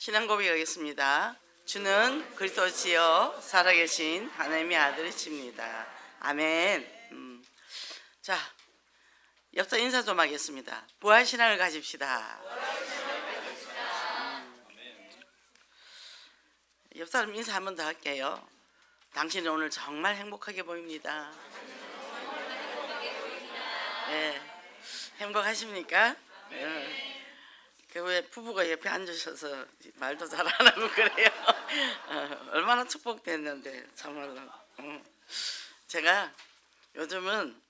신앙 고백하겠습니다. 주는 그리스도시요 살아계신 하나님의 아들이십니다. 아멘. 자, 옆사 인사 좀 하겠습니다. 부활신앙을 가집시다. 옆 사람 인사 한 번 더 할게요. 당신은 오늘 정말 행복하게 보입니다. 네, 행복하십니까? 왜 부부가 옆에 앉으셔서 말도 잘 안 하고 그래요? 얼마나 축복됐는데 참말로. 제가 요즘은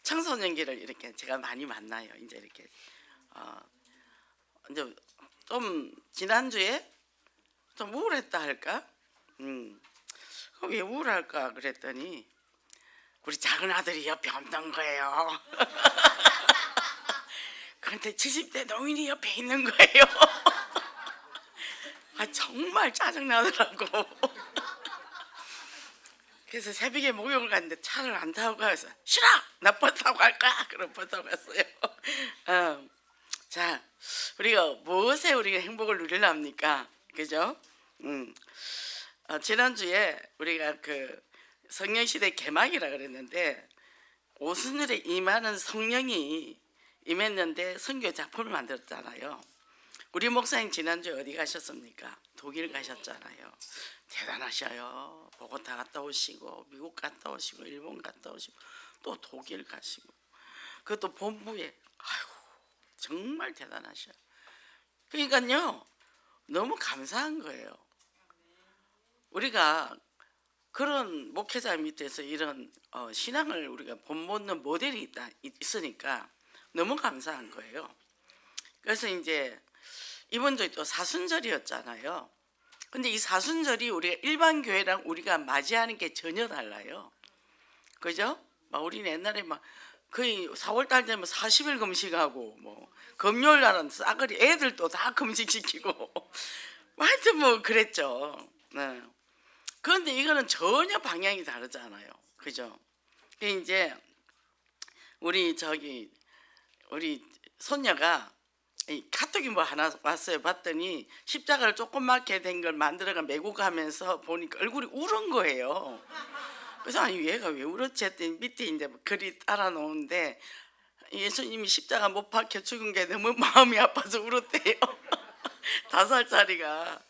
청소년기를 이렇게 제가 많이 만나요. 이제 이렇게 이제 좀 지난주에 좀 우울했다 할까? 왜 우울할까 그랬더니 우리 작은 아들이 옆에 없는 거예요. 그런데 70대 노인이 옆에 있는 거예요. 정말 짜증나더라고. 그래서 새벽에 목욕을 갔는데 차를 안 타고 가서 싫어! 나 버스 타고 갈까? 그럼 버스 타고 갔어요. 자, 우리가 무엇에 우리가 행복을 누리랍니까? 그죠? 지난주에 우리가 그 성령시대 개막이라 그랬는데 오순절에 임하는 성령이 임했는데 선교 작품을 만들었잖아요. 우리 목사님 지난주에 어디 가셨습니까? 독일 가셨잖아요. 대단하셔요. 보고타 갔다 오시고 미국 갔다 오시고 일본 갔다 오시고 또 독일 가시고 그것도 본부에. 아이고 정말 대단하셔요. 그러니까요 너무 감사한 거예요. 우리가 그런 목회자 밑에서 이런 신앙을 우리가 본받는 모델이 있으니까 너무 감사한 거예요. 그래서 이제 이번 주에 또 사순절이었잖아요. 근데 이 사순절이 우리가 일반 교회랑 우리가 맞이하는 게 전혀 달라요. 그죠? 막 우리는 옛날에 막 거의 4월달 되면 40일 금식하고 뭐 금요일 날은 싸그리 애들도 다 금식시키고 하여튼 뭐 그랬죠. 네. 그런데 이거는 전혀 방향이 다르잖아요. 그죠? 이제 우리 손녀가 카톡이 뭐 하나 왔어요. 봤더니 십자가를 조그맣게 된 걸 만들어가 메고 가면서 보니까 얼굴이 울은 거예요. 그래서 아니 얘가 왜 울었지 했더니 밑에 이제 글이 따라 놓는데 예수님이 십자가 못 박혀 죽은 게 너무 마음이 아파서 울었대요. 5살짜리가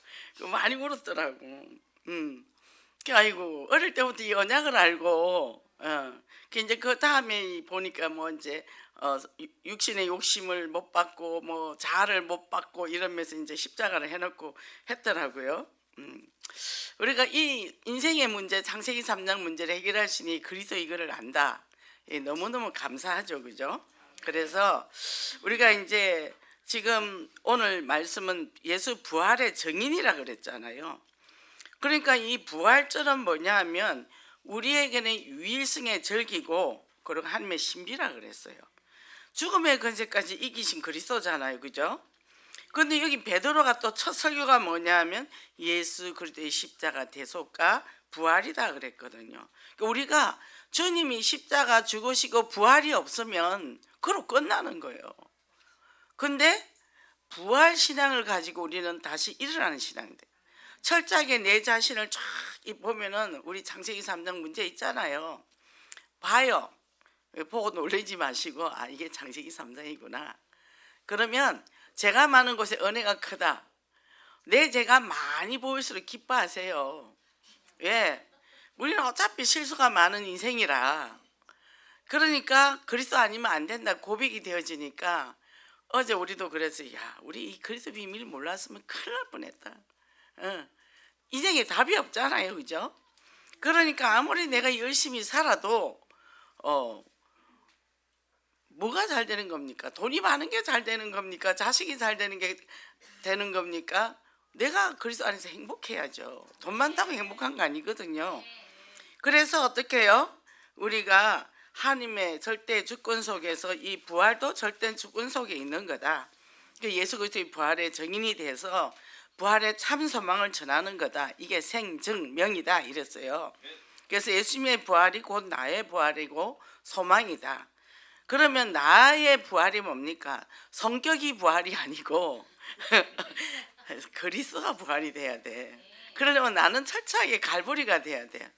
많이 울었더라고. 아이고 어릴 때부터 이 언약을 알고 이제 그 다음에 보니까 뭐 이제 육신의 욕심을 못 받고 뭐 자아를 못 받고 이러면서 이제 십자가를 해놓고 했더라고요. 우리가 이 인생의 문제, 창세기 3장 문제를 해결하시니 그리스도 이거를 안다. 너무너무 감사하죠, 그죠? 그래서 우리가 이제 지금 오늘 말씀은 예수 부활의 증인이라 그랬잖아요. 그러니까 이 부활절은 뭐냐 하면 우리에게는 유일성의 절기고 그리고 하나님의 신비라 그랬어요. 죽음의 권세까지 이기신 그리스도잖아요. 그죠? 그런데 여기 베드로가 또 첫 설교가 뭐냐 하면 예수 그리스도의 십자가 대속과 부활이다 그랬거든요. 그러니까 우리가 주님이 십자가 죽으시고 부활이 없으면 그로 끝나는 거예요. 근데 부활 신앙을 가지고 우리는 다시 일어나는 신앙인데 철저하게 내 자신을 쫙 보면은 우리 창세기 3장 문제 있잖아요. 봐요. 보고 놀라지 마시고 이게 창세기 3장이구나. 그러면 죄가 많은 곳에 은혜가 크다. 내 죄가 많이 보일수록 기뻐하세요. 왜? 우리는 어차피 실수가 많은 인생이라. 그러니까 그리스도 아니면 안 된다 고백이 되어지니까 어제 우리도 그랬어요. 야, 우리 이 그리스도 비밀 몰랐으면 큰일 날 뻔했다. 인생에 답이 없잖아요. 그죠? 그러니까 아무리 내가 열심히 살아도 뭐가 잘 되는 겁니까? 돈이 많은 게 잘 되는 겁니까? 자식이 잘 되는 게 되는 겁니까? 내가 그리스도 안에서 행복해야죠. 돈 많다고 행복한 거 아니거든요. 그래서 어떻게 해요? 우리가 하나님의 절대 주권 속에서 이 부활도 절대 주권 속에 있는 거다. 예수 그리스도의 부활의 증인이 돼서 부활의 참 소망을 전하는 거다. 이게 생증명이다 이랬어요. 그래서 예수님의 부활이 곧 나의 부활이고 소망이다. 그러면 나의 부활이 뭡니까? 성격이 부활이 아니고 그리스도가 부활이 돼야 돼. 그러려면 나는 철저하게 갈보리가 돼야 돼.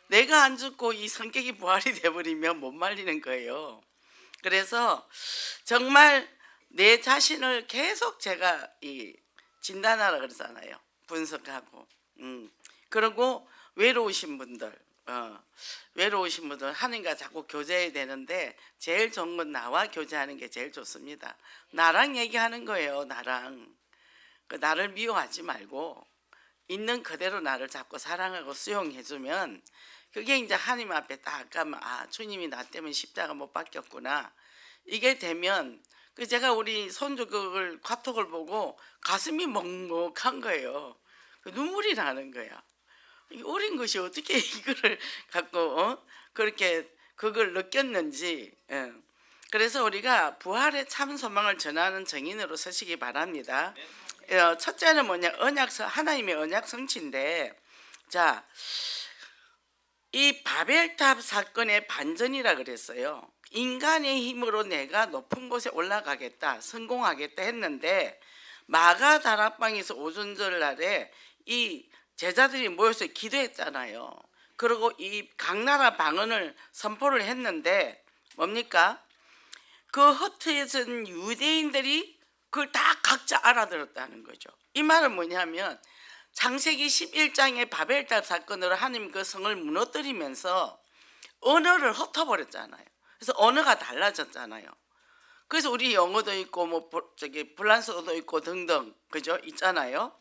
내가 안 죽고 이 성격이 부활이 돼버리면 못 말리는 거예요. 그래서 정말 내 자신을 계속 제가 이 진단하라 그러잖아요. 분석하고. 그리고 외로우신 분들, 외로우신 분들 하나님과 자꾸 교제해야 되는데 제일 좋은 건 나와 교제하는 게 제일 좋습니다. 나랑 얘기하는 거예요. 나랑. 나를 미워하지 말고 있는 그대로 나를 자꾸 사랑하고 수용해주면 그게 이제 하나님 앞에 딱 가면 아 주님이 나 때문에 십자가 못 박혔구나 이게 되면 제가 우리 손주 그걸 카톡을 보고 가슴이 먹먹한 거예요. 눈물이 나는 거야. 어린 것이 어떻게 이거를 갖고 그렇게 그걸 느꼈는지. 그래서 우리가 부활의 참 소망을 전하는 증인으로 서시기 바랍니다. 첫째는 뭐냐, 하나님의 언약 성취인데, 자, 이 바벨탑 사건의 반전이라 그랬어요. 인간의 힘으로 내가 높은 곳에 올라가겠다, 성공하겠다 했는데 마가 다락방에서 오순절 날에 이 제자들이 모여서 기도했잖아요. 그리고 이 각 나라 방언을 선포를 했는데 뭡니까? 그 흩어진 유대인들이 그걸 다 각자 알아들었다는 거죠. 이 말은 뭐냐면 창세기 11장의 바벨탑 사건으로 하나님 그 성을 무너뜨리면서 언어를 흩어버렸잖아요. 그래서 언어가 달라졌잖아요. 그래서 우리 영어도 있고 뭐 불란서어도 있고 등등 그죠 있잖아요.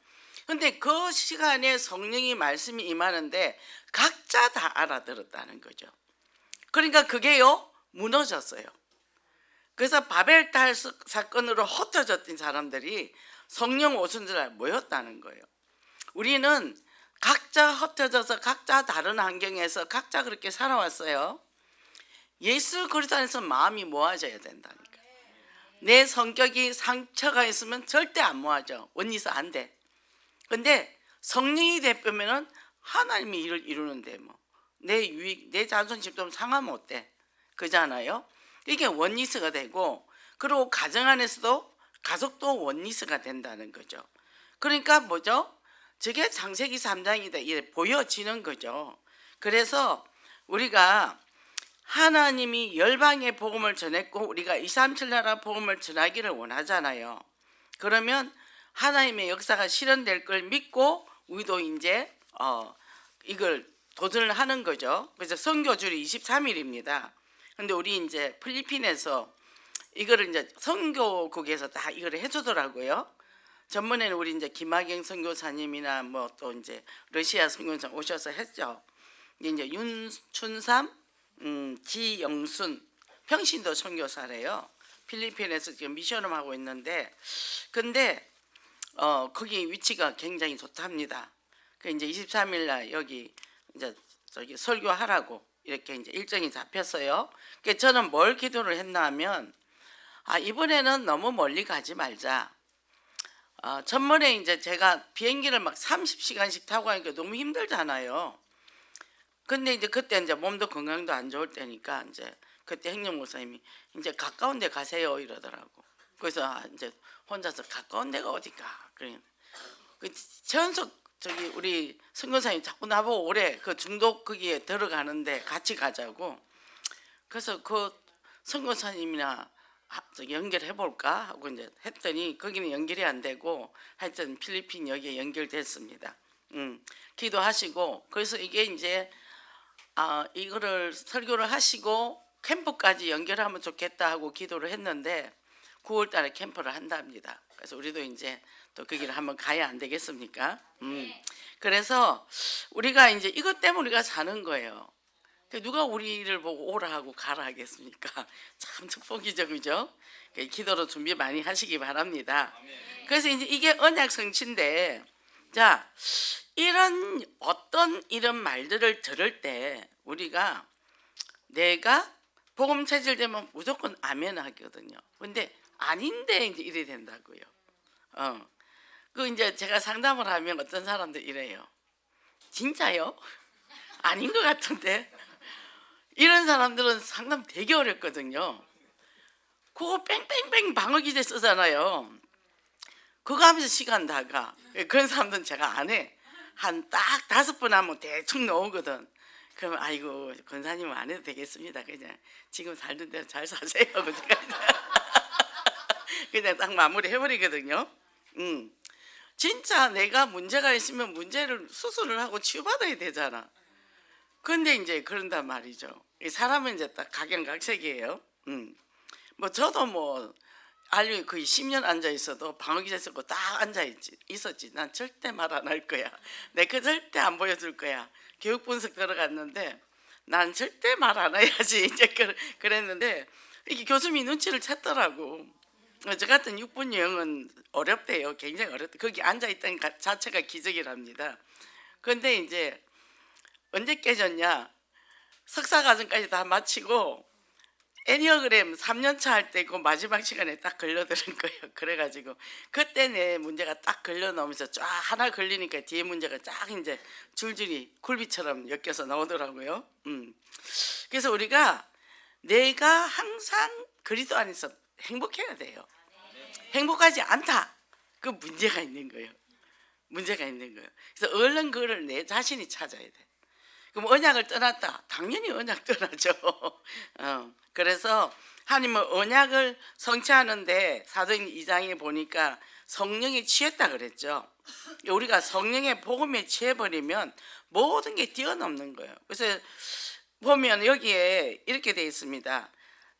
근데 그 시간에 성령이 말씀이 임하는데 각자 다 알아들었다는 거죠. 그러니까 그게요 무너졌어요. 그래서 바벨탑 사건으로 흩어졌던 사람들이 성령 오순절 모였다는 거예요. 우리는 각자 흩어져서 각자 다른 환경에서 각자 그렇게 살아왔어요. 예수 그리스도 안에서 마음이 모아져야 된다니까. 내 성격이 상처가 있으면 절대 안 모아져. 원리서 안 돼. 근데 성령이 되면은 하나님이 일을 이루는데 뭐 내 유익, 내 자존심도 상하면 어때? 그잖아요. 이게 원리스가 되고 그리고 가정 안에서도 가족도 원리스가 된다는 거죠. 그러니까 뭐죠? 저게 창세기 3장이다 이렇게 보여지는 거죠. 그래서 우리가 하나님이 열방의 복음을 전했고 우리가 237 나라 복음을 전하기를 원하잖아요. 그러면 하나님의 역사가 실현될 걸 믿고 우리도 이제 이걸 도전을 하는 거죠. 그래서 선교주일이 23일입니다. 근데 우리 이제 필리핀에서 이거를 이제 선교국에서 다 이걸 해주더라고요. 전번에는 우리 이제 김학영 선교사님이나 뭐 또 이제 러시아 선교사 오셔서 했죠. 이제 윤춘삼, 지영순, 평신도 선교사래요. 필리핀에서 지금 미션을 하고 있는데, 근데 거기 위치가 굉장히 좋답니다. 그 이제 23일 날 여기 이제 저기 설교하라고 이렇게 이제 일정이 잡혔어요. 그래서 저는 뭘 기도를 했나 하면 이번에는 너무 멀리 가지 말자. 전번에 이제 제가 비행기를 막 30시간씩 타고 가니까 너무 힘들잖아요. 근데 이제 그때 이제 몸도 건강도 안 좋을 때니까 이제 그때 행정 목사님이 이제 가까운 데 가세요 이러더라고. 그래서 이제 혼자서 가까운 데가 어디가? 그래. 그 최연석 저기 우리 선교사님 자꾸 나보고 올해 그 중독 거기에 들어가는데 같이 가자고. 그래서 그 선교사님이나 연결해 볼까 하고 이제 했더니 거기는 연결이 안 되고 하여튼 필리핀 여기에 연결됐습니다. 기도하시고 그래서 이게 이제 이거를 설교를 하시고 캠프까지 연결하면 좋겠다 하고 기도를 했는데 9월 달에 캠프를 한답니다. 그래서 우리도 이제 또 거기를 한번 가야 안 되겠습니까? 그래서 우리가 이제 이것 때문에 우리가 사는 거예요. 누가 우리를 보고 오라 하고 가라 하겠습니까? 참 축복이죠, 그죠? 기도로 준비 많이 하시기 바랍니다. 그래서 이제 이게 언약 성취인데, 자, 이런 말들을 들을 때 우리가 내가 복음 체질되면 무조건 아멘 하거든요. 근데 아닌데 이제 이래 된다고요. 그 이제 제가 상담을 하면 어떤 사람들 이래요. 진짜요? 아닌 것 같은데. 이런 사람들은 상담 되게 어렵거든요. 그거 뺑뺑뺑 방어 기제 쓰잖아요. 그거 하면서 시간 다가. 그런 사람들은 제가 안 해. 한 딱 5번 하면 대충 나오거든. 그러면 아이고 권사님은 안 해도 되겠습니다. 그냥 지금 살던 대로 잘 사세요. 그냥 딱 마무리 해버리거든요. 진짜 내가 문제가 있으면 문제를 수술을 하고 치유받아야 되잖아. 근데 이제 그런단 말이죠. 이 사람은 이제 딱 각양각색이에요. 뭐 저도 뭐 알류 거의 10년 앉아 있어도 방어기자 쓰고 딱 앉아 있었지. 난 절대 말 안 할 거야. 내 거 절대 안 보여줄 거야. 교육 분석 들어갔는데 난 절대 말 안 해야지. 이제 그랬는데 이게 교수님이 눈치를 챘더라고. 저 같은 6분 여행은 어렵대요. 굉장히 어렵대. 거기 앉아 있다는 자체가 기적이랍니다. 그런데 이제 언제 깨졌냐? 석사 과정까지 다 마치고 애니어그램 3년차 할 때 그 마지막 시간에 딱 걸려드는 거예요. 그래가지고 그때 내 문제가 딱 걸려 나오면서 쫙 하나 걸리니까 뒤에 문제가 쫙 이제 줄줄이 굴비처럼 엮여서 나오더라고요. 그래서 우리가 내가 항상 그리스도 안에서 행복해야 돼요. 행복하지 않다. 그 문제가 있는 거예요. 문제가 있는 거예요. 그래서 얼른 그거를 내 자신이 찾아야 돼. 그럼 언약을 떠났다. 당연히 언약 떠나죠. 그래서 하나님은 언약을 성취하는데 사도행 2장에 보니까 성령에 취했다 그랬죠. 우리가 성령의 복음에 취해버리면 모든 게 뛰어넘는 거예요. 그래서 보면 여기에 이렇게 되어 있습니다.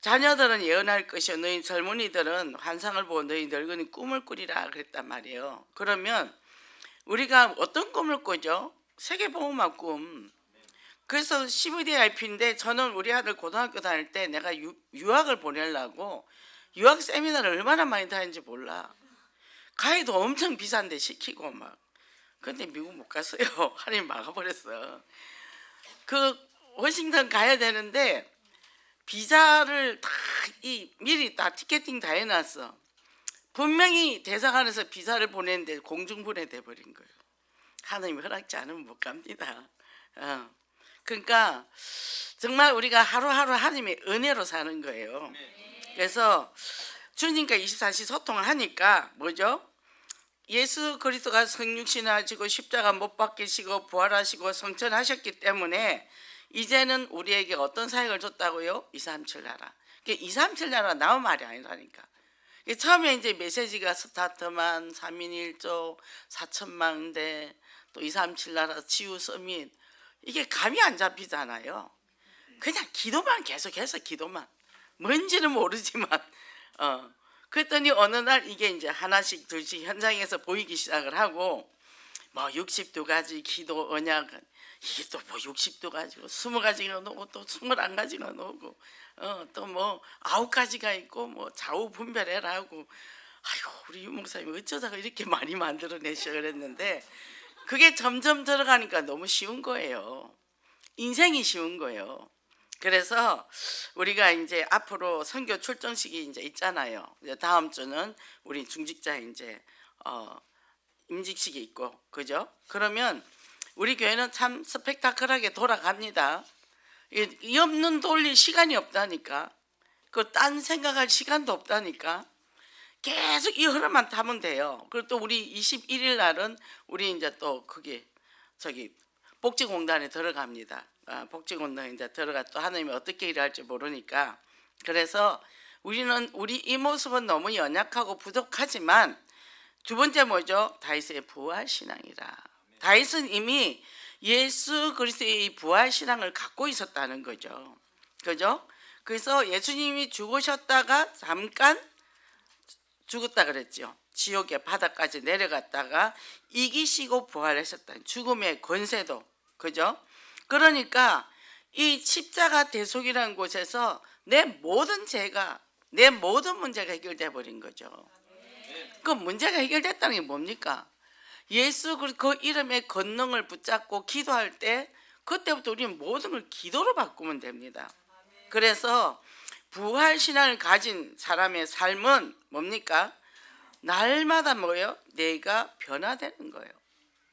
자녀들은 예언할 것이요 너희 젊은이들은 환상을 보고 너희 늙은이 꿈을 꾸리라 그랬단 말이에요. 그러면 우리가 어떤 꿈을 꾸죠? 세계복음화 꿈. 그래서 CVDIP인데 저는 우리 아들 고등학교 다닐 때 내가 유학을 보내려고 유학 세미나를 얼마나 많이 다녔는지 몰라. 가이도 엄청 비싼데 시키고 막. 근데 미국 못 갔어요. 하나님 막아버렸어. 그 워싱턴 가야 되는데 비자를 다 미리 다 티켓팅 다 해놨어. 분명히 대사관에서 비자를 보냈는데 공중분해 돼버린 거예요. 하나님이 허락지 않으면 못 갑니다. 그러니까 정말 우리가 하루하루 하나님의 은혜로 사는 거예요. 그래서 주님과 24시 소통을 하니까 뭐죠? 예수 그리스도가 성육신하시고 십자가 못 박히시고 부활하시고 성천하셨기 때문에 이제는 우리에게 어떤 사역을 줬다고요? 237 나라. 237 나라 나온 말이 아니라니까. 처음에 이제 메시지가 스타트만 3인 1조 4천만 대 또 237 나라 치유 서밋 이게 감이 안 잡히잖아요. 그냥 기도만 계속해서 기도만 뭔지는 모르지만 그랬더니 어느 날 이게 이제 하나씩 둘씩 현장에서 보이기 시작을 하고 뭐 62가지 기도 언약은 이게 또 뭐 62가지고 20가지가 나오고 또 21가지가 나오고 또 뭐 9가지가 있고 뭐 좌우 분별해라 하고 아이고 우리 유 목사님 어쩌다가 이렇게 많이 만들어내셔 그랬는데 그게 점점 들어가니까 너무 쉬운 거예요. 인생이 쉬운 거예요. 그래서 우리가 이제 앞으로 선교 출정식이 이제 있잖아요. 이제 다음 주는 우리 중직자 이제 임직식이 있고 그죠? 그러면 우리 교회는 참 스펙타클하게 돌아갑니다. 이 없는 돌릴 시간이 없다니까. 그 딴 생각할 시간도 없다니까. 계속 이 흐름만 타면 돼요. 그리고 또 우리 21일 날은 우리 이제 또 거기 저기 복지공단에 들어갑니다. 복지공단에 이제 들어가 또 하나님이 어떻게 일할지 모르니까. 그래서 우리는 우리 이 모습은 너무 연약하고 부족하지만 두 번째 뭐죠? 다윗의 부활 신앙이라. 다윗은 이미 예수 그리스도의 부활 신앙을 갖고 있었다는 거죠. 그죠? 그래서 예수님이 죽으셨다가 잠깐 죽었다 그랬죠. 지옥의 바닥까지 내려갔다가 이기시고 부활하셨다는 죽음의 권세도 그죠? 그러니까 이 십자가 대속이라는 곳에서 내 모든 죄가 내 모든 문제가 해결돼 버린 거죠. 그 문제가 해결됐다는 게 뭡니까? 예수 그 이름의 권능을 붙잡고 기도할 때 그때부터 우리는 모든 걸 기도로 바꾸면 됩니다. 그래서 부활 신앙을 가진 사람의 삶은 뭡니까? 날마다 뭐예요? 내가 변화되는 거예요.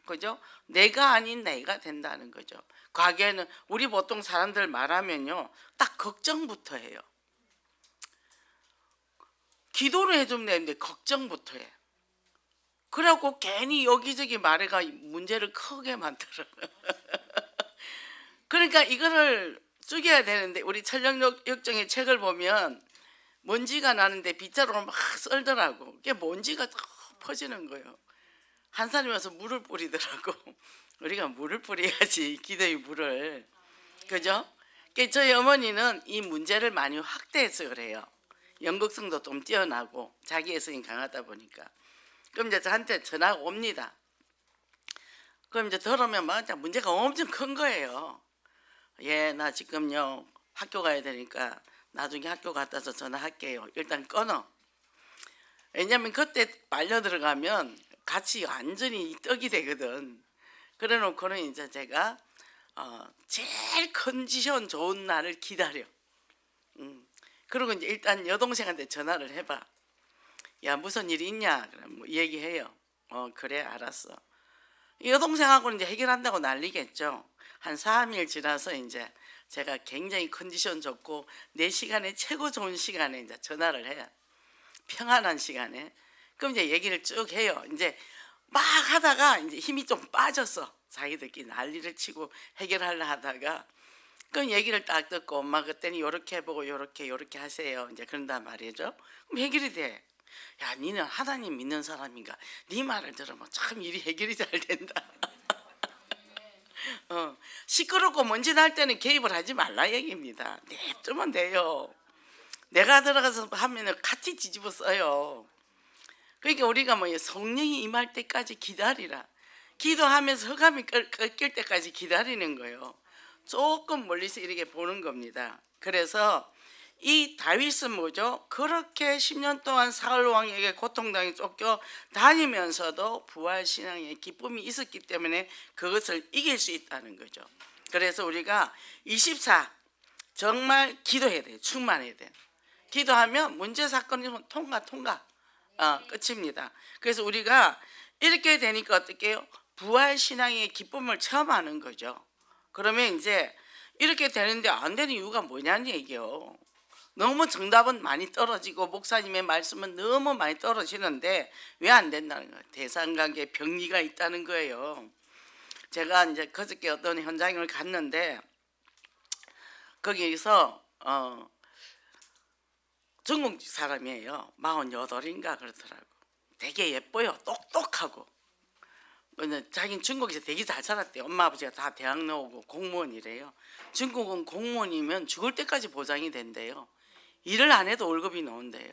그죠? 내가 아닌 내가 된다는 거죠. 과거에는 우리 보통 사람들 말하면요, 딱 걱정부터 해요. 기도를 해주면 되는데 걱정부터 해. 그래갖고 괜히 여기저기 말해가 문제를 크게 만들어. 그러니까 이거를 죽여야 되는데 우리 천령역정의 책을 보면 먼지가 나는데 빗자루로 막 썰더라고. 그게 먼지가 더 퍼지는 거예요. 한 사람이 와서 물을 뿌리더라고. 우리가 물을 뿌려야지, 기도의 물을. 그죠? 그러니까 저희 어머니는 이 문제를 많이 확대해서 그래요. 연극성도 좀 뛰어나고 자기 애성이 강하다 보니까. 그럼 이제 저한테 전화가 옵니다. 그럼 이제 들으면 막 문제가 엄청 큰 거예요. 예, 나 지금요 학교 가야 되니까 나중에 학교 갔다 와서 전화할게요. 일단 끊어. 왜냐면 그때 말려 들어가면 같이 완전히 떡이 되거든. 그래 놓고는 이제 제가 제일 컨디션 좋은 날을 기다려. 그리고 이제 일단 여동생한테 전화를 해봐. 야, 무슨 일이 있냐? 그럼 뭐 얘기해요. 그래, 알았어. 여동생하고는 이제 해결한다고 난리겠죠. 한 3일 지나서 이제 제가 굉장히 컨디션 좋고 내 시간에 최고 좋은 시간에 이제 전화를 해요. 평안한 시간에. 그럼 이제 얘기를 쭉 해요. 이제 막 하다가 이제 힘이 좀 빠졌어. 자기들끼리 난리를 치고 해결하려 하다가 그럼 얘기를 딱 듣고 엄마 그때는 요렇게 해보고 요렇게 하세요. 이제 그런단 말이죠. 그럼 해결이 돼. 야, 니는 하나님 믿는 사람인가? 네 말을 들으면 참 일이 해결이 잘 된다. 시끄럽고 먼지 날 때는 개입을 하지 말라 얘기입니다. 냅두면 돼요. 내가 들어가서 하면은 같이 뒤집어 써요. 그러니까 우리가 뭐 성령이 임할 때까지 기다리라. 기도하면서 흑암이 꺾일 때까지 기다리는 거예요. 조금 멀리서 이렇게 보는 겁니다. 그래서 이 다윗은 뭐죠? 그렇게 10년 동안 사울 왕에게 고통당해 쫓겨 다니면서도 부활신앙의 기쁨이 있었기 때문에 그것을 이길 수 있다는 거죠. 그래서 우리가 24 정말 기도해야 돼요. 충만해야 돼요. 기도하면 문제 사건이 통과 끝입니다. 그래서 우리가 이렇게 되니까 어떻게 해요? 부활신앙의 기쁨을 체험하는 거죠. 그러면 이제 이렇게 되는데 안 되는 이유가 뭐냐는 얘기요. 너무 정답은 많이 떨어지고 목사님의 말씀은 너무 많이 떨어지는데 왜 안 된다는 거예요. 대상관계 병리가 있다는 거예요. 제가 이제 그저께 어떤 현장을 갔는데 거기서 중국 사람이에요. 48인가 그렇더라고. 되게 예뻐요. 똑똑하고. 근데 자기는 중국에서 되게 잘 살았대요. 엄마 아버지가 다 대학 나오고 공무원이래요. 중국은 공무원이면 죽을 때까지 보장이 된대요. 일을 안 해도 월급이 나온대요.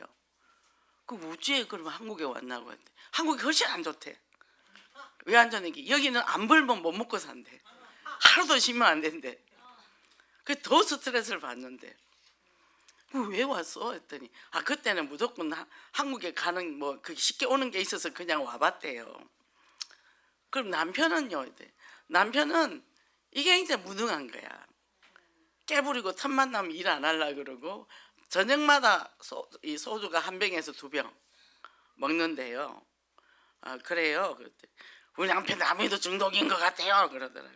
그 어찌 그러면 한국에 왔나고 했대. 한국이 훨씬 안 좋대. 왜 안 좋은지 여기는 안 벌면 못 먹고 산대. 하루도 쉬면 안 된대. 그 더 스트레스를 받는데. 왜 왔어? 했더니 그때는 무조건 한국에 가는 뭐 쉽게 오는 게 있어서 그냥 와봤대요. 그럼 남편은요? 남편은 이게 이제 무능한 거야. 깨부리고 틈만 나면 일 안 하려고 그러고 저녁마다 이 소주가 한 병에서 2병 먹는데요. 그래요. 우리 남편 아무래도 중독인 것 같아요. 그러더라고.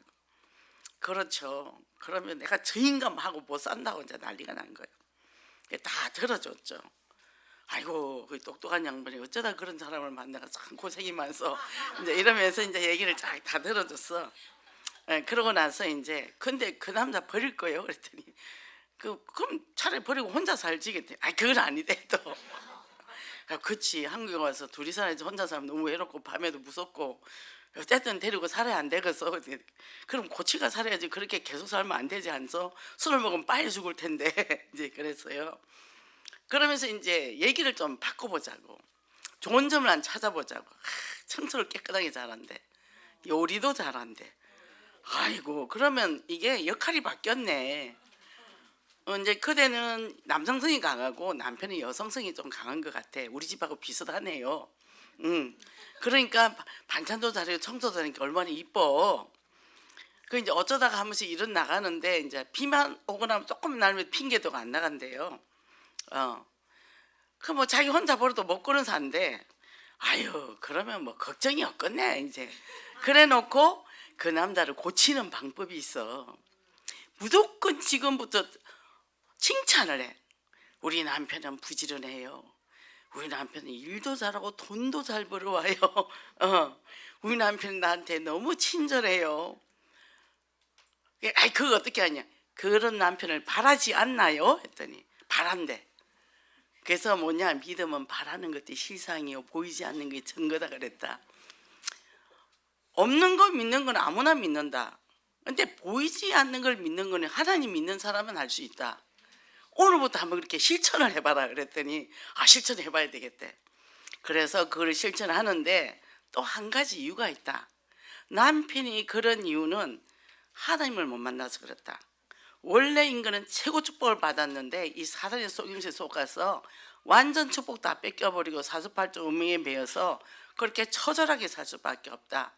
그렇죠. 그러면 내가 저 인간하고 못 산다고 이제 난리가 난 거예요. 다 들어줬죠. 아이고 그 똑똑한 양반이 어쩌다 그런 사람을 만나가 참 고생이 많소. 이제 이러면서 이제 얘기를 쫙 다 들어줬어. 그러고 나서 이제 근데 그 남자 버릴 거예요. 그랬더니 그럼 차라리 버리고 혼자 살지겠대. 그건 아니대 또. 그치 한국에 와서 둘이 살아야지 혼자 살면 너무 외롭고 밤에도 무섭고 어쨌든 데리고 살아야 안 되겠어. 그럼 고치가 살아야지 그렇게 계속 살면 안 되지 않소? 술을 먹으면 빨리 죽을 텐데 이제 그랬어요. 그러면서 이제 얘기를 좀 바꿔보자고. 좋은 점을 한 찾아보자고. 청소를 깨끗하게 잘한대. 요리도 잘한대. 아이고 그러면 이게 역할이 바뀌었네. 이제 그대는 남성성이 강하고 남편이 여성성이 좀 강한 것 같아. 우리 집하고 비슷하네요. 그러니까 반찬도 잘해요. 청소도 하니까 얼마나 이뻐. 그 이제 어쩌다가 한 번씩 일은 나가는데 이제 비만 오거나 조금 날면 핑계도가 안 나간대요. 그 뭐 자기 혼자 벌어도 먹고는 산대. 아유 그러면 뭐 걱정이 없겠네 이제. 그래 놓고 그 남자를 고치는 방법이 있어. 무조건 지금부터 칭찬을 해. 우리 남편은 부지런해요. 우리 남편은 일도 잘하고 돈도 잘 벌어와요. 우리 남편은 나한테 너무 친절해요. 아이 그거 어떻게 하냐? 그런 남편을 바라지 않나요? 했더니 바란대. 그래서 뭐냐, 믿음은 바라는 것이 실상이요 보이지 않는 게 증거다 그랬다. 없는 거 믿는 건 아무나 믿는다. 근데 보이지 않는 걸 믿는 거는 하나님 믿는 사람은 할 수 있다. 오늘부터 한번 그렇게 실천을 해봐라 그랬더니 실천해봐야 되겠대. 그래서 그걸 실천하는데 또 한 가지 이유가 있다. 남편이 그런 이유는 하나님을 못 만나서 그렇다. 원래 인간은 최고 축복을 받았는데 이 사단의 속임수에 속아서 완전 축복 다 뺏겨버리고 사주팔자 운명에 매여서 그렇게 처절하게 살 수밖에 없다.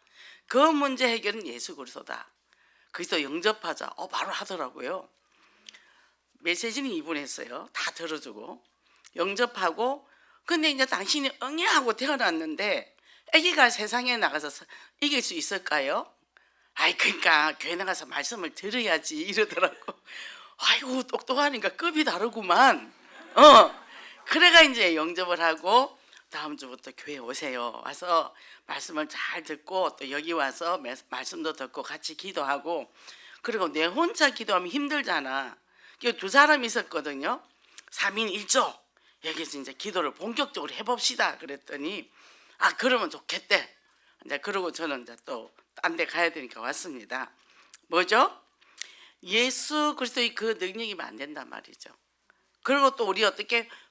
그 문제 해결은 예수 그리스도다. 그래서 영접하자. 바로 하더라고요. 메시지는 이분했어요. 다 들어주고 영접하고. 근데 이제 당신이 응애하고 태어났는데 아기가 세상에 나가서 이길 수 있을까요? 그러니까 교회 나가서 말씀을 들어야지 이러더라고. 아이고 똑똑하니까 급이 다르구만. 그래가 이제 영접을 하고 다음 주부터 교회 오세요. 와서 말씀을 잘 듣고 또 여기 와서 말씀도 듣고 같이 기도하고. 그리고 내 혼자 기도하면 힘들잖아. 두 사람이 있었거든요. 3인 1조 여기서 이제 기도를 본격적으로 해봅시다 그랬더니 그러면 좋겠대. 이제 그러고 저는 이제 또 딴 데 가야 되니까 왔습니다. 뭐죠? 예수 그리스도의 그 능력이면 안 된단 말이죠. 그리고 또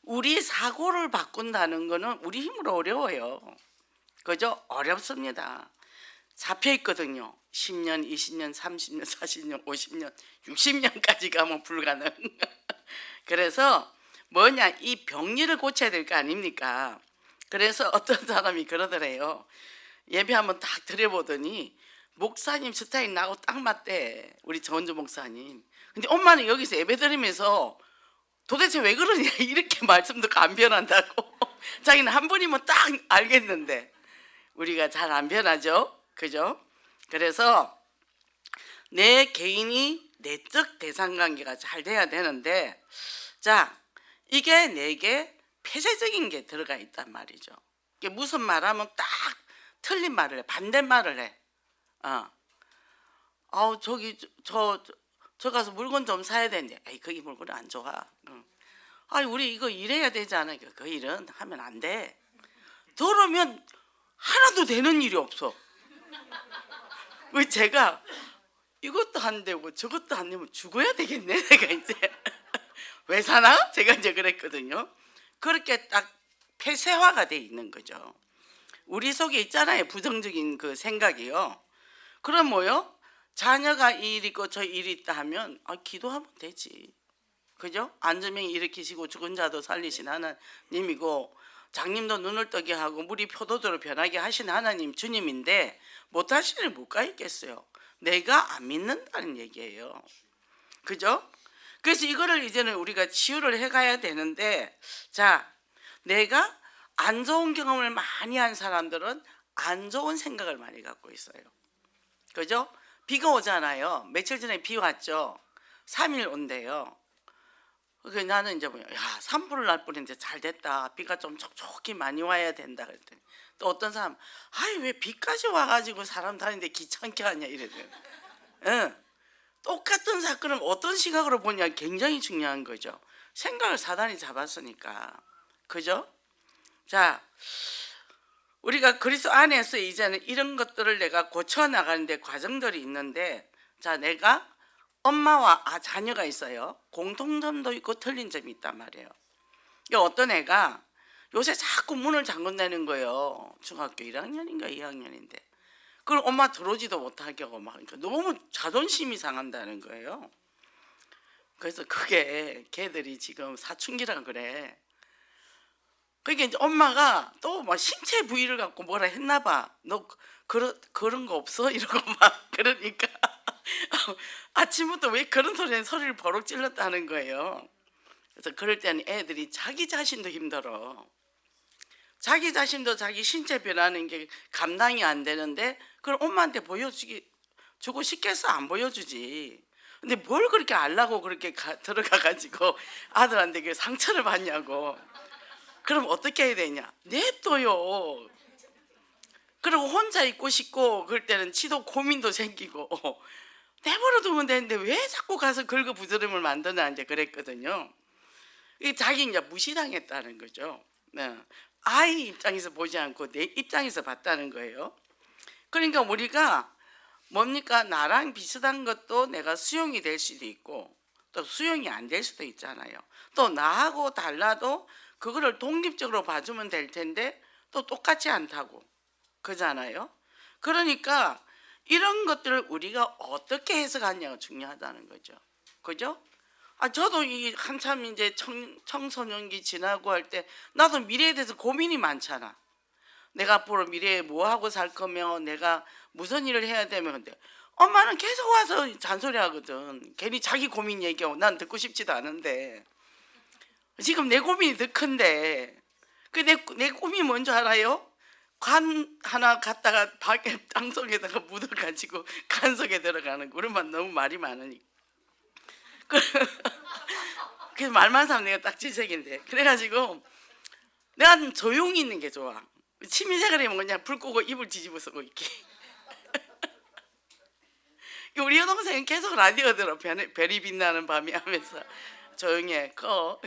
우리 사고를 바꾼다는 거는 우리 힘으로 어려워요. 그죠? 어렵습니다. 잡혀 있거든요. 10년, 20년, 30년, 40년, 50년, 60년까지 가면 불가능. 그래서 뭐냐, 이 병리를 고쳐야 될 거 아닙니까? 그래서 어떤 사람이 그러더래요. 예배 한번 딱 드려보더니 목사님 스타일 나하고 딱 맞대. 우리 전주 목사님. 근데 엄마는 여기서 예배 드리면서 도대체 왜 그러냐 이렇게 말씀 듣고 안 변한다고. 자기는 한 번이면 딱 알겠는데 우리가 잘 안 변하죠. 그죠? 그래서 내 개인이 내적 대상관계가 잘 돼야 되는데, 자, 이게 내게 폐쇄적인 게 들어가 있단 말이죠. 이게 무슨 말하면 딱 틀린 말을 해, 반대말을 해. 저 가서 물건 좀 사야 되는데, 거기 물건 안 좋아. 우리 이거 일해야 되지 않아? 그 일은 하면 안 돼. 들으면 하나도 되는 일이 없어. 제가 이것도 안 되고 저것도 안 되면 죽어야 되겠네. 내가 이제 왜 사나? 제가 이제 그랬거든요. 그렇게 딱 폐쇄화가 돼 있는 거죠. 우리 속에 있잖아요, 부정적인 그 생각이요. 그럼 뭐요? 자녀가 이 일 있고 저 일이 있다 하면 기도하면 되지. 그죠? 안전병 일으키시고 죽은 자도 살리신 하나님이고 장님도 눈을 뜨게 하고 물이 포도주로 변하게 하신 하나님 주님인데 못하시는 일 못 가 있겠어요. 내가 안 믿는다는 얘기예요. 그죠? 그래서 이거를 이제는 우리가 치유를 해가야 되는데, 자, 내가 안 좋은 경험을 많이 한 사람들은 안 좋은 생각을 많이 갖고 있어요. 그죠? 비가 오잖아요. 며칠 전에 비 왔죠. 3일 온대요. 나는 이제 산불을 날 뻔했는데 잘 됐다. 비가 좀 촉촉히 많이 와야 된다 그랬더니 또 어떤 사람, 왜 비까지 와가지고 사람 다니는데 귀찮게 하냐 이래요. 똑같은 사건을 어떤 시각으로 보냐 굉장히 중요한 거죠. 생각을 사단이 잡았으니까. 그죠? 자, 우리가 그리스도 안에서 이제는 이런 것들을 내가 고쳐나가는데 과정들이 있는데, 자, 내가 엄마와 자녀가 있어요. 공통점도 있고 틀린 점이 있단 말이에요. 어떤 애가 요새 자꾸 문을 잠근다는 거예요. 중학교 1학년인가 2학년인데 그걸 엄마 들어오지도 못하게 하고 막 너무 자존심이 상한다는 거예요. 그래서 그게 걔들이 지금 사춘기라 그래. 그게 이제 엄마가 또 막 신체 부위를 갖고 뭐라 했나 봐. 너 그런 거 없어? 이러고 막 그러니까 아침부터 왜 그런 소리를 버럭 찔렀다는 거예요. 그래서 그럴 때는 애들이 자기 자신도 힘들어. 자기 자신도 자기 신체 변하는 게 감당이 안 되는데 그걸 엄마한테 보여주고 싶겠어? 안 보여주지. 근데 뭘 그렇게 알라고 그렇게 들어가 가지고 아들한테 그 상처를 받냐고. 그럼 어떻게 해야 되냐? 냅둬요. 그리고 혼자 있고 싶고 그럴 때는 치도 고민도 생기고 내버려 두면 되는데 왜 자꾸 가서 긁어부스럼을 만드나 이제 그랬거든요. 이 자기 이제 무시당했다는 거죠. 네. 아이 입장에서 보지 않고 내 입장에서 봤다는 거예요. 그러니까 우리가 뭡니까? 나랑 비슷한 것도 내가 수용이 될 수도 있고 또 수용이 안 될 수도 있잖아요. 또 나하고 달라도 그거를 독립적으로 봐주면 될 텐데 또 똑같지 않다고 그잖아요. 그러니까 이런 것들을 우리가 어떻게 해석하냐가 중요하다는 거죠. 그죠? 저도 이 한참 이제 청소년기 지나고 할 때 나도 미래에 대해서 고민이 많잖아. 내가 앞으로 미래에 뭐 하고 살 거며 내가 무슨 일을 해야 되면 근데 엄마는 계속 와서 잔소리 하거든. 괜히 자기 고민 얘기하고 난 듣고 싶지도 않은데 지금 내 고민이 더 큰데 내 꿈이 뭔지 알아요? 관 하나 갖다가 밖에 땅속에다가 묻어가지고 간 속에 들어가는 거. 우리만 너무 말이 많으니까. 그래서 말만 하면 내가 딱 질색인데 그래가지고 내가 조용히 있는 게 좋아. 취미생활이 그냥 불 끄고 이불 뒤집어 쓰고 있기. 우리 여동생은 계속 라디오 들어. 별이 빛나는 밤이 하면서 조용히 해. 꺼.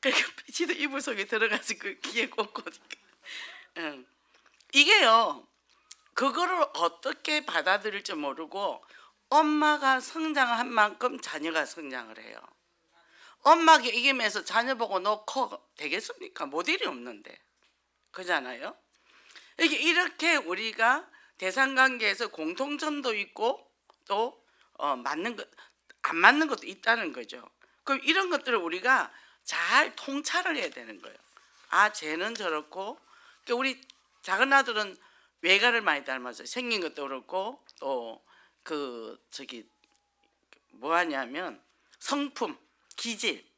그러니까 지도 이불 속에 들어가서 그 귀에 꽂고. 응. 이게요. 그거를 어떻게 받아들일지 모르고 엄마가 성장한 만큼 자녀가 성장을 해요. 엄마가 이기면서 자녀 보고 너 커 되겠습니까? 모델이 없는데. 그잖아요. 이렇게 우리가 대상관계에서 공통점도 있고 또 맞는 것, 안 맞는 것도 있다는 거죠. 그럼 이런 것들을 우리가 잘 통찰을 해야 되는 거예요. 쟤는 저렇고 그러니까 우리 작은 아들은 외가를 많이 닮았어요. 생긴 것도 그렇고 또 뭐 하냐면 성품, 기질.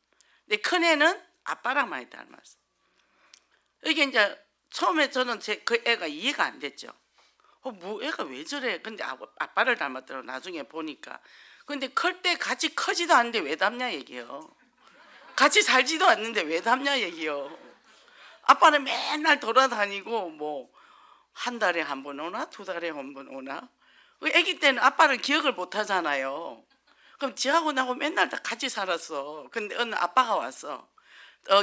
근데 큰애는 아빠랑 많이 닮았어. 이게 이제 처음에 저는 그 애가 이해가 안 됐죠. 뭐 애가 왜 저래? 근데 아빠를 닮았더라고 나중에 보니까. 근데 클 때 같이 커지도 않는데 왜 닮냐 얘기요. 같이 살지도 않는데 왜 닮냐 얘기요. 아빠는 맨날 돌아다니고 뭐 한 달에 한 번 오나 두 달에 한 번 오나. 애기 때는 아빠를 기억을 못 하잖아요. 그럼 지하고 나하고 맨날 다 같이 살았어. 근데 어느 아빠가 왔어.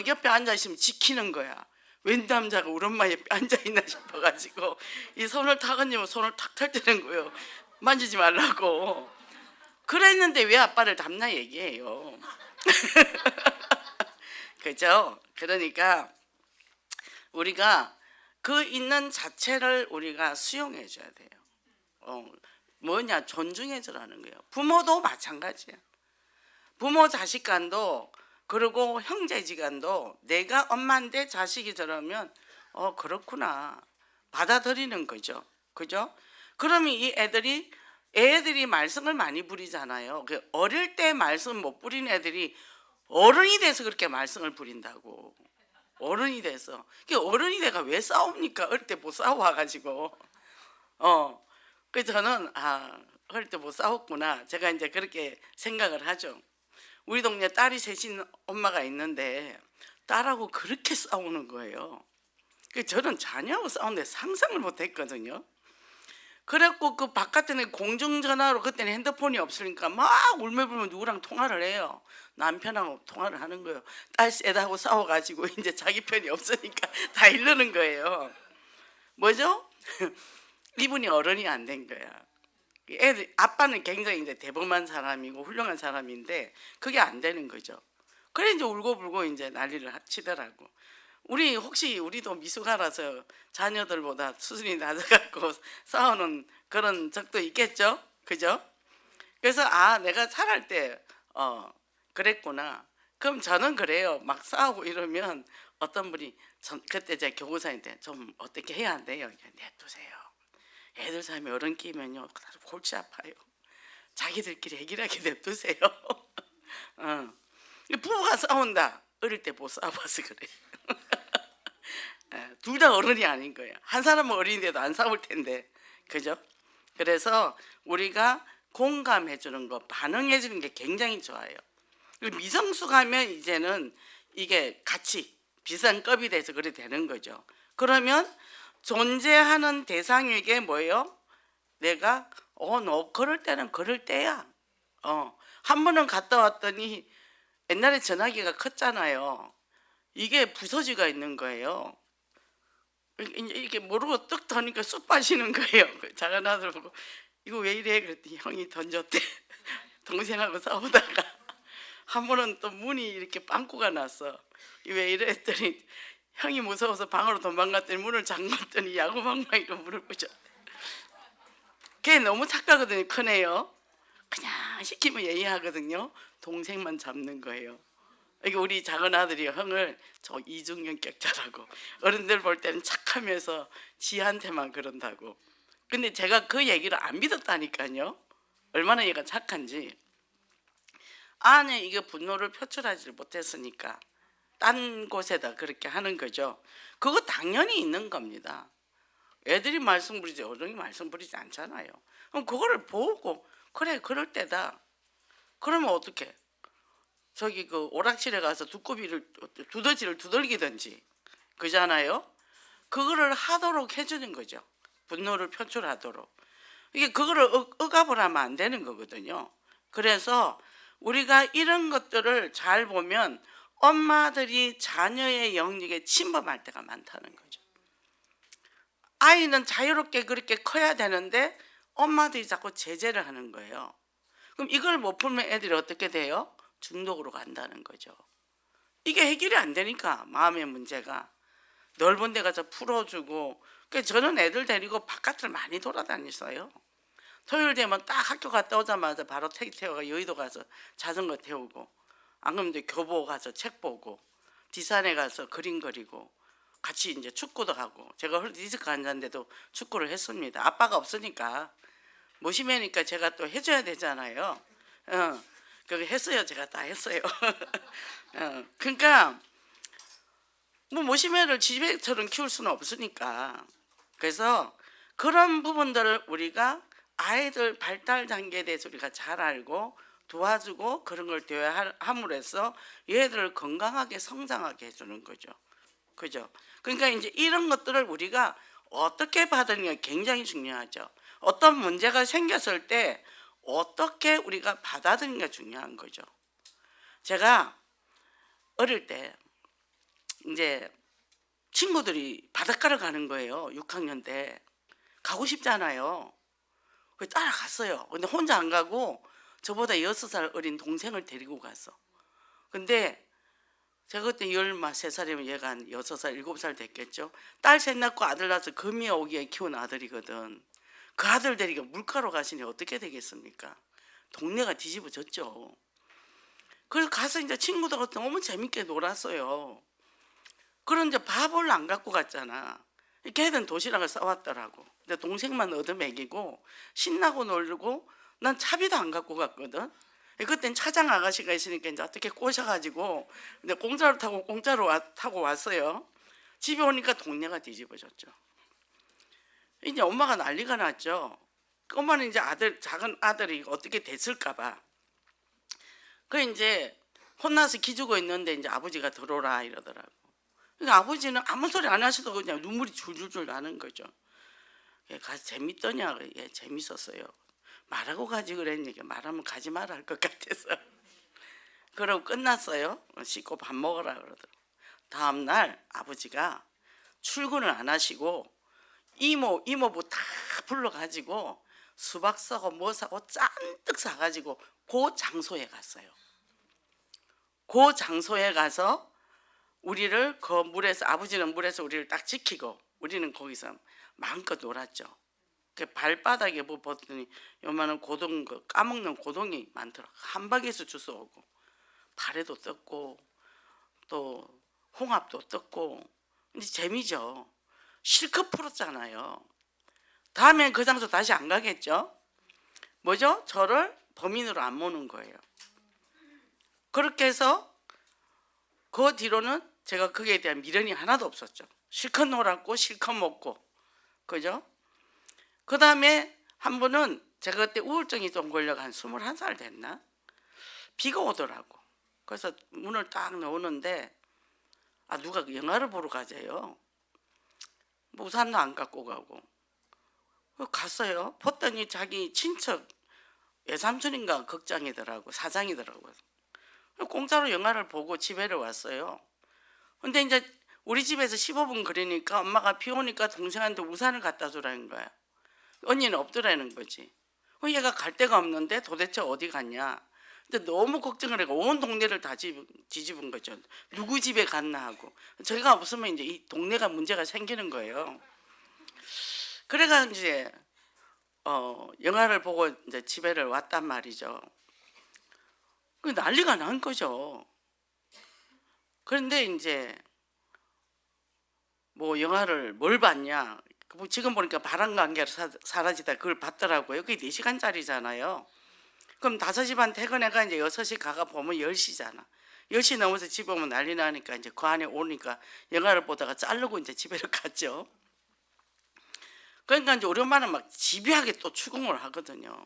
옆에 앉아 있으면 지키는 거야. 웬 남자가 우리 엄마 옆에 앉아 있나 싶어가지고 이 손을 탁 얹으면 손을 탁탁 뜨는 거예요. 만지지 말라고. 그랬는데 왜 아빠를 닮나 얘기해요. 그죠? 그러니까 우리가 그 있는 자체를 우리가 수용해 줘야 돼요. 뭐냐? 존중해 주라는 거예요. 부모도 마찬가지야. 부모 자식 간도 그리고 형제지간도 내가 엄마인데 자식이 저러면 그렇구나 받아들이는 거죠. 그죠? 그러면 이 애들이 말썽을 많이 부리잖아요. 어릴 때 말썽 못 부리는 애들이 어른이 돼서 그렇게 말썽을 부린다고. 어른이 돼서. 어른이 돼가 왜 싸웁니까? 어릴 때 못 싸워가지고. 그래서 저는 어릴 때 못 싸웠구나. 제가 이제 그렇게 생각을 하죠. 우리 동네 딸이 셋인 엄마가 있는데 딸하고 그렇게 싸우는 거예요. 저는 자녀하고 싸우는데 상상을 못 했거든요. 그래갖고 그 바깥에는 공중전화로 그때는 핸드폰이 없으니까 막 울며불며 누구랑 통화를 해요. 남편하고 통화를 하는 거예요. 딸 세다고 싸워가지고 이제 자기 편이 없으니까 다 이러는 거예요. 뭐죠? 이분이 어른이 안 된 거야. 아빠는 굉장히 이제 대범한 사람이고 훌륭한 사람인데 그게 안 되는 거죠. 그래 이제 울고불고 이제 난리를 치더라고. 우리도 미숙아라서 자녀들보다 수준이 낮아갖고 싸우는 그런 적도 있겠죠, 그죠? 그래서 내가 살할 때 그랬구나. 그럼 저는 그래요. 막 싸우고 이러면 어떤 분이 그때 제 교구사인데 좀 어떻게 해야 안 돼요? 냅두세요. 애들 사이에 어른 끼면요 골치 아파요. 자기들끼리 해결하게 냅두세요. 부부가 싸운다. 어릴 때 못 싸워봐서 그래. 둘 다 어른이 아닌 거예요. 한 사람은 어린인데도 안 싸울 텐데, 그죠? 그래서 우리가 공감해 주는 거, 반응해 주는 게 굉장히 좋아요. 미성숙하면 이제는 이게 같이 비상급이 돼서 그래 되는 거죠. 그러면 존재하는 대상에게 뭐예요? 내가 너 그럴 때는 그럴 때야. 한 번은 갔다 왔더니 옛날에 전화기가 컸잖아요. 이게 부서지가 있는 거예요. 이렇게 모르고 뚝 터니까 쑥 빠지는 거예요. 그 작은 아들 보고 이거 왜 이래? 그랬더니 형이 던졌대. 동생하고 싸우다가 한 번은 또 문이 이렇게 빵꾸가 났어. 왜 이래 했더니 형이 무서워서 방으로 도망갔더니 문을 잠갔더니 야구방망이로 물을 뿌렸대. 걔 너무 착하거든요. 크네요. 그냥 시키면 예의하거든요. 동생만 잡는 거예요. 이게 우리 작은 아들이 형을 저 이중연격자라고, 어른들 볼 때는 착하면서 지한테만 그런다고. 근데 제가 그 얘기를 안 믿었다니까요. 얼마나 얘가 착한지. 안에 이게 분노를 표출하지 못했으니까 딴 곳에다 그렇게 하는 거죠. 그거 당연히 있는 겁니다. 애들이 말씀 부리지 어른이 말씀 부리지 않잖아요. 그럼 그거를 보고 그래 그럴 때다. 그러면 어떻게? 저기 그 오락실에 가서 두더지를 두들기든지 그잖아요. 그거를 하도록 해주는 거죠. 분노를 표출하도록. 이게 그거를 억압을 하면 안 되는 거거든요. 그래서 우리가 이런 것들을 잘 보면 엄마들이 자녀의 영역에 침범할 때가 많다는 거죠. 아이는 자유롭게 그렇게 커야 되는데 엄마들이 자꾸 제재를 하는 거예요. 그럼 이걸 못 풀면 애들이 어떻게 돼요? 중독으로 간다는 거죠. 이게 해결이 안 되니까 마음의 문제가. 넓은 데 가서 풀어주고. 그러니까 저는 애들 데리고 바깥을 많이 돌아다녔어요. 토요일 되면 딱 학교 갔다 오자마자 바로 택시 태워가 여의도 가서 자전거 태우고, 안 그러면 이제 교보 가서 책 보고, 디산에 가서 그림 그리고, 같이 이제 축구도 하고. 제가 홀디스크 앉았는데도 축구를 했습니다. 아빠가 없으니까 모시매니까 제가 또 해줘야 되잖아요. 그거 했어요. 제가 다 했어요. 그러니까 뭐 모시매를 집에처럼 키울 수는 없으니까. 그래서 그런 부분들을 우리가 아이들 발달 단계에 대해서 우리가 잘 알고 도와주고 그런 걸 대화함으로 해서 얘들을 건강하게 성장하게 해주는 거죠. 그죠? 그러니까 이제 이런 것들을 우리가 어떻게 받으느냐 굉장히 중요하죠. 어떤 문제가 생겼을 때 어떻게 우리가 받아들이는 게 중요한 거죠. 제가 어릴 때 이제 친구들이 바닷가를 가는 거예요. 6학년 때. 가고 싶잖아요. 그래서 따라갔어요. 근데 혼자 안 가고 저보다 6살 어린 동생을 데리고 갔어. 근데 제가 그때 13살이면 얘가 한 6살, 7살 됐겠죠. 딸 셋 낳고 아들 낳아서 금이 오기에 키운 아들이거든. 그 아들 데리고 물가로 가시니 어떻게 되겠습니까? 동네가 뒤집어졌죠. 그래서 가서 이제 친구들하고 너무 재밌게 놀았어요. 그런데 밥을 안 갖고 갔잖아. 걔는 도시락을 싸왔더라고. 근데 동생만 얻어먹이고 신나고 놀고 난 차비도 안 갖고 갔거든. 그땐 차장 아가씨가 있으니까 이제 어떻게 꼬셔가지고 근데 공짜로 타고 타고 왔어요. 집에 오니까 동네가 뒤집어졌죠. 이제 엄마가 난리가 났죠. 엄마는 이제 작은 아들이 어떻게 됐을까봐. 그 이제 혼나서 기죽어 있는데 이제 아버지가 들어오라 이러더라고. 그러니까 아버지는 아무 소리 안 하셔도 그냥 눈물이 줄줄줄 나는 거죠. 가서 재밌더냐? 예, 재밌었어요. 말하고 가지 그랬니까 말하면 가지 마라 할 것 같아서. 그러고 끝났어요. 씻고 밥 먹으라 그러더라고. 다음날 아버지가 출근을 안 하시고 이모부 다 불러가지고 수박 사고 뭐 사고 잔뜩 사가지고 그 장소에 갔어요. 그 장소에 가서 우리를 그 물에서, 아버지는 물에서 우리를 딱 지키고 우리는 거기서 마음껏 놀았죠. 그 발바닥에 뭐 봤더니 요만한 고동, 까먹는 고동이 많더라. 한박에서 주워오고 발에도 떴고 또 홍합도 떴고. 이제 재미죠. 실컷 풀었잖아요. 다음엔 그 장소 다시 안 가겠죠. 뭐죠? 저를 범인으로 안 모는 거예요. 그렇게 해서 그 뒤로는 제가 거기에 대한 미련이 하나도 없었죠. 실컷 놀았고 실컷 먹고. 그죠? 그 다음에 한 번은 제가 그때 우울증이 좀 걸려가 한 21살 됐나? 비가 오더라고. 그래서 문을 딱 넣었는데 아, 누가 영화를 보러 가재요. 뭐 우산도 안 갖고 가고. 갔어요. 봤더니 자기 친척 외삼촌인가 극장이더라고, 사장이더라고요. 공짜로 영화를 보고 집에를 왔어요. 근데 이제 우리 집에서 15분 거리니까 엄마가 비 오니까 동생한테 우산을 갖다 주라는 거야. 언니는 없더라는 거지. 얘가 갈 데가 없는데 도대체 어디 갔냐. 근데 너무 걱정을 해고 온 동네를 다 뒤집은 거죠. 누구 집에 갔나 하고. 저희가 없으면 이제 이 동네가 문제가 생기는 거예요. 그래가 이제 영화를 보고 이제 집에를 왔단 말이죠. 난리가 난 거죠. 그런데 이제 뭐 영화를 뭘 봤냐? 뭐 지금 보니까 바람관계로 사라지다 그걸 봤더라고요. 그게 4시간짜리잖아요. 그럼 5시 반 퇴근해가 이제 6시 가가 보면 10시잖아. 10시 넘어서 집에 오면 난리 나니까 이제 그 안에 오니까 영화를 보다가 자르고 이제 집에를 갔죠. 그러니까 이제 우리 엄마는 막 집요하게 또 추궁을 하거든요.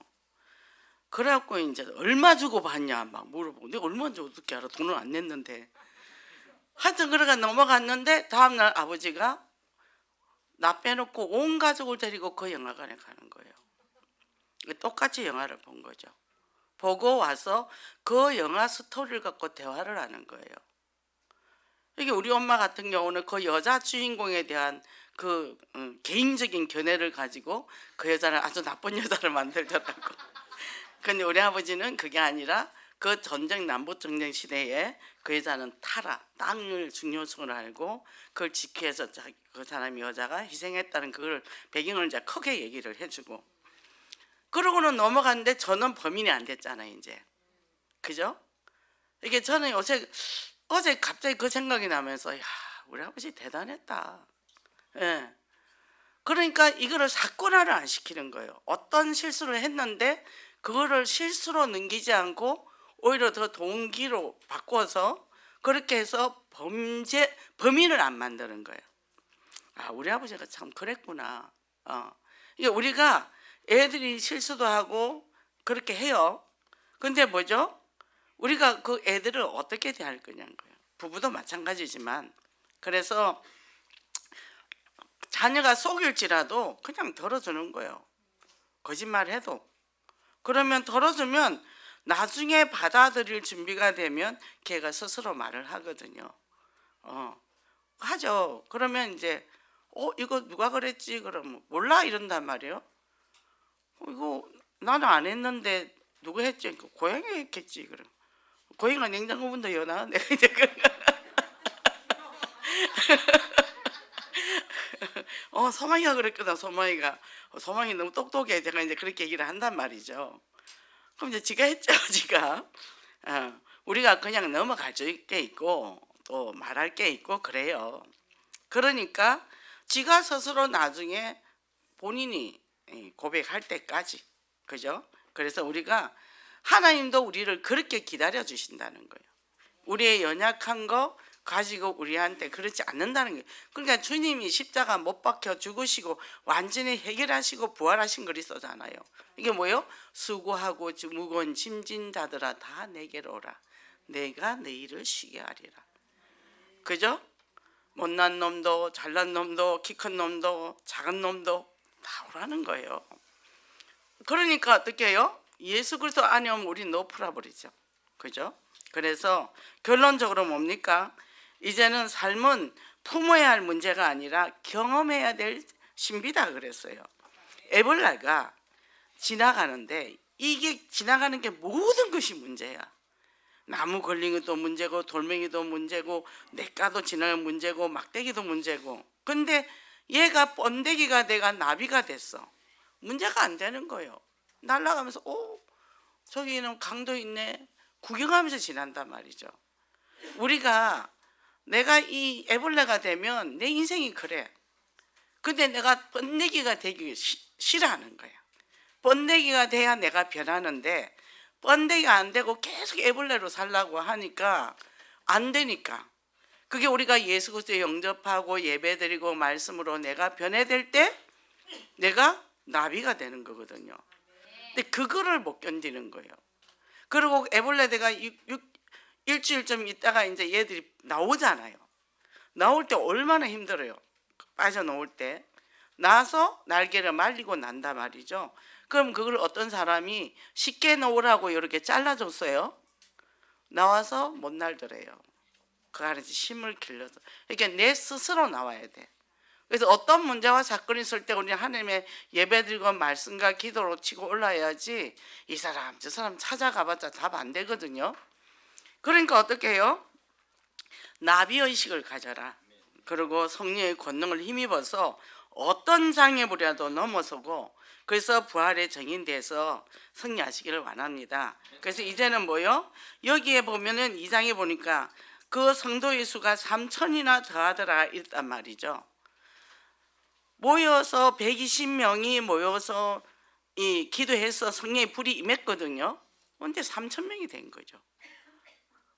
그래갖고 이제 얼마 주고 봤냐 막 물어보고, 내가 얼마 주고 어떻게 알아? 돈을 안 냈는데. 하여튼 그래가 넘어갔는데 다음날 아버지가 나 빼놓고 온 가족을 데리고 그 영화관에 가는 거예요. 똑같이 영화를 본 거죠. 보고 와서 그 영화 스토리를 갖고 대화를 하는 거예요. 이게 우리 엄마 같은 경우는 그 여자 주인공에 대한 그 개인적인 견해를 가지고 그 여자를 아주 나쁜 여자를 만들더라고. 근데 우리 아버지는 그게 아니라 그 전쟁, 남북전쟁 시대에 그 여자는 타라, 땅을 중요성을 알고 그걸 지키기 위해서 그 사람이, 여자가 희생했다는 그걸 배경을 이제 크게 얘기를 해주고, 그러고는 넘어갔는데 저는 범인이 안 됐잖아요 이제. 그죠? 이게 저는 어제 갑자기 그 생각이 나면서, 야, 우리 아버지 대단했다. 예. 그러니까 이거를 사건화를 안 시키는 거예요. 어떤 실수를 했는데 그거를 실수로 넘기지 않고 오히려 더 동기로 바꿔서 그렇게 해서 범인을 안 만드는 거예요. 아, 우리 아버지가 참 그랬구나. 이게 우리가 애들이 실수도 하고 그렇게 해요. 근데 뭐죠? 우리가 그 애들을 어떻게 대할 거냐는 거예요. 부부도 마찬가지지만. 그래서 자녀가 속일지라도 그냥 덜어주는 거예요. 거짓말해도. 그러면 덜어주면 나중에 받아들일 준비가 되면 걔가 스스로 말을 하거든요. 하죠. 그러면 이제 이거 누가 그랬지? 그러면 몰라 이런단 말이에요. 이거 나는 안 했는데 누가 했지? 고양이가 했겠지. 그럼 고양이가 냉장고 문도 여나? 내가 이제 소망이가 그랬거든. 소망이 너무 똑똑해. 제가 이제 그렇게 얘기를 한단 말이죠. 그럼 이제 지가 했죠. 지가. 우리가 그냥 넘어갈 게 있고 또 말할 게 있고 그래요. 그러니까 지가 스스로 나중에 본인이 고백할 때까지, 그죠? 그래서 우리가, 하나님도 우리를 그렇게 기다려 주신다는 거예요. 우리의 연약한 거 가지고 우리한테 그렇지 않는다는 거예요. 그러니까 주님이 십자가 못 박혀 죽으시고 완전히 해결하시고 부활하신 그리스도잖아요. 이게 뭐예요? 수고하고 무거운 짐진 자들아 다 내게로 오라. 내가 너희를 쉬게 하리라. 그죠? 못난 놈도 잘난 놈도 키 큰 놈도 작은 놈도 다 오라는 거예요. 그러니까 어떻게 해요? 예수 그리스도 안에 오면 우리 너 풀어버리죠. 그죠? 그래서 결론적으로 뭡니까? 이제는 삶은 품어야 할 문제가 아니라 경험해야 될 신비다 그랬어요. 에볼라가 지나가는데 이게 지나가는 게 모든 것이 문제야. 나무 걸린 것도 문제고 돌멩이도 문제고 냇가도 지나는 문제고 막대기도 문제고. 근데 얘가 번데기가 돼가 나비가 됐어. 문제가 안 되는 거예요. 날아가면서 저기는 강도 있네 구경하면서 지난단 말이죠. 우리가, 내가 이 애벌레가 되면 내 인생이 그래. 근데 내가 번데기가 되기 싫어하는 거야. 번데기가 돼야 내가 변하는데 번데기가 안 되고 계속 애벌레로 살라고 하니까 안 되니까. 그게 우리가 예수 그리스도 영접하고 예배드리고 말씀으로 내가 변해될 때 내가 나비가 되는 거거든요. 근데 그거를 못 견디는 거예요. 그리고 애벌레대가 일주일 좀 있다가 이제 얘들이 나오잖아요. 나올 때 얼마나 힘들어요. 빠져나올 때. 나서 날개를 말리고 난다 말이죠. 그럼 그걸 어떤 사람이 쉽게 놓으라고 이렇게 잘라줬어요. 나와서 못 날더래요. 그 안에서 힘을 길러서. 그러니까 내 스스로 나와야 돼. 그래서 어떤 문제와 사건이 있을 때 우리 하나님의 예배드리고 말씀과 기도로 치고 올라야지 이 사람 저 사람 찾아가봤자 답 안 되거든요. 그러니까 어떻게 해요? 나비의식을 가져라. 그리고 성령의 권능을 힘입어서 어떤 장애물이라도 넘어서고 그래서 부활의 정인돼서 승리하시기를 원합니다. 그래서 이제는 뭐요? 여기에 보면은 2장에 보니까 그 성도의 수가 3천이나 더하더라 있단 말이죠. 모여서 120명이 모여서 이 기도해서 성령의 불이 임했거든요. 그런데 3,000명이 된 거죠.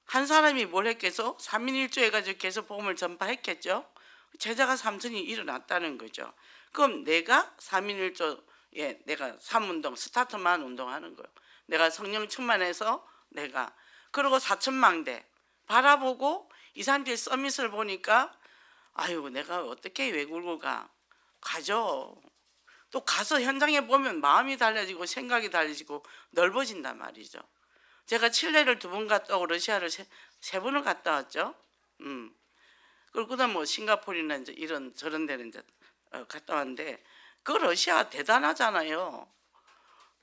한 사람이 뭘 했겠어? 3인 1조 해가지고 계속 복음을 전파했겠죠. 제자가 3천이 일어났다는 거죠. 그럼 내가 3인 1조에 내가 3운동 스타트만 운동하는 거예요. 내가 성령 충만해서 내가 그리고 4천망대 바라보고 이 사람들이 서밋을 보니까 아유 내가 어떻게 외국을 가죠. 또 가서 현장에 보면 마음이 달라지고 생각이 달라지고 넓어진단 말이죠. 제가 칠레를 2번 갔다 오고 러시아를 세 번을 갔다 왔죠. 그리고 그다음 뭐 싱가포르나 이제 이런 저런 데는 이제 갔다 왔는데 그 러시아 대단하잖아요.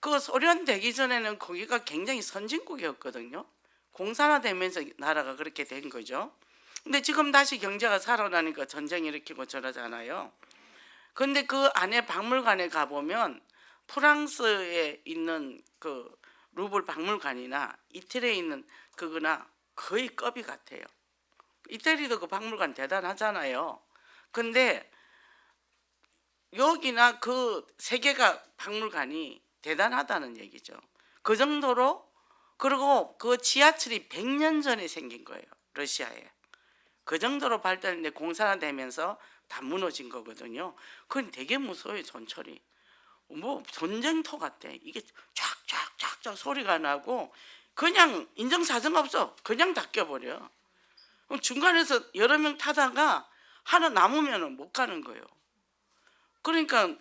그 소련 되기 전에는 거기가 굉장히 선진국이었거든요. 공산화되면서 나라가 그렇게 된 거죠. 근데 지금 다시 경제가 살아나니까 전쟁 일으키고 저러잖아요. 근데 그 안에 박물관에 가보면 프랑스에 있는 그 루블 박물관이나 이태리에 있는 그거나 거의 급이 같아요. 이태리도 그 박물관 대단하잖아요. 근데 여기나 그 세계가 박물관이 대단하다는 얘기죠. 그 정도로. 그리고 그 지하철이 100년 전에 생긴 거예요. 러시아에. 그 정도로 발달했는데 공산화되면서 다 무너진 거거든요. 그건 되게 무서워요. 전철이. 뭐 전쟁터 같아. 이게 쫙쫙쫙쫙 소리가 나고 그냥 인정사정 없어. 그냥 닦여버려. 그럼 중간에서 여러 명 타다가 하나 남으면 못 가는 거예요. 그러니까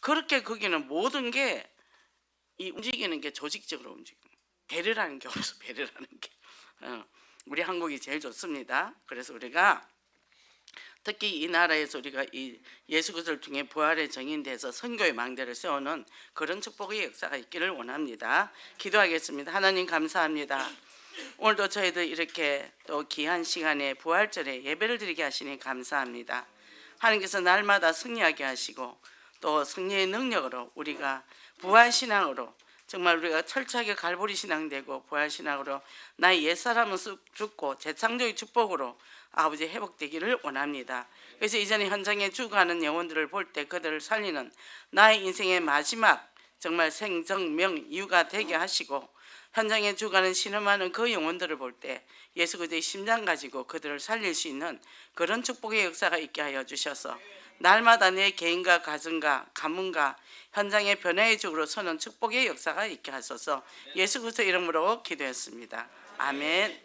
그렇게 거기는 모든 게 이 움직이는 게 조직적으로 움직이는 배려라는 게 없어. 배려라는 게. 우리 한국이 제일 좋습니다. 그래서 우리가 특히 이 나라에서 우리가 이 예수 그리스도를 통해 부활의 정인돼서 선교의 망대를 세우는 그런 축복의 역사가 있기를 원합니다. 기도하겠습니다. 하나님 감사합니다. 오늘도 저희들 이렇게 또 귀한 시간에 부활절에 예배를 드리게 하시니 감사합니다. 하나님께서 날마다 승리하게 하시고 또 승리의 능력으로 우리가 부활신앙으로 정말 우리가 철저하게 갈보리 신앙되고 부활신앙으로 나의 옛사람은 죽고 재창조의 축복으로 아버지 회복되기를 원합니다. 그래서 이전에 현장에 죽어가는 영혼들을 볼 때 그들을 살리는 나의 인생의 마지막 정말 생정명 이유가 되게 하시고 현장에 죽어가는 신음하는 그 영혼들을 볼 때 예수 그리스도의 심장 가지고 그들을 살릴 수 있는 그런 축복의 역사가 있게 하여 주셔서 날마다 내 개인과 가정과 가문과 현장의 변화의 쪽으로 서는 축복의 역사가 있게 하소서. 예수 그리스도 이름으로 기도했습니다. 아멘.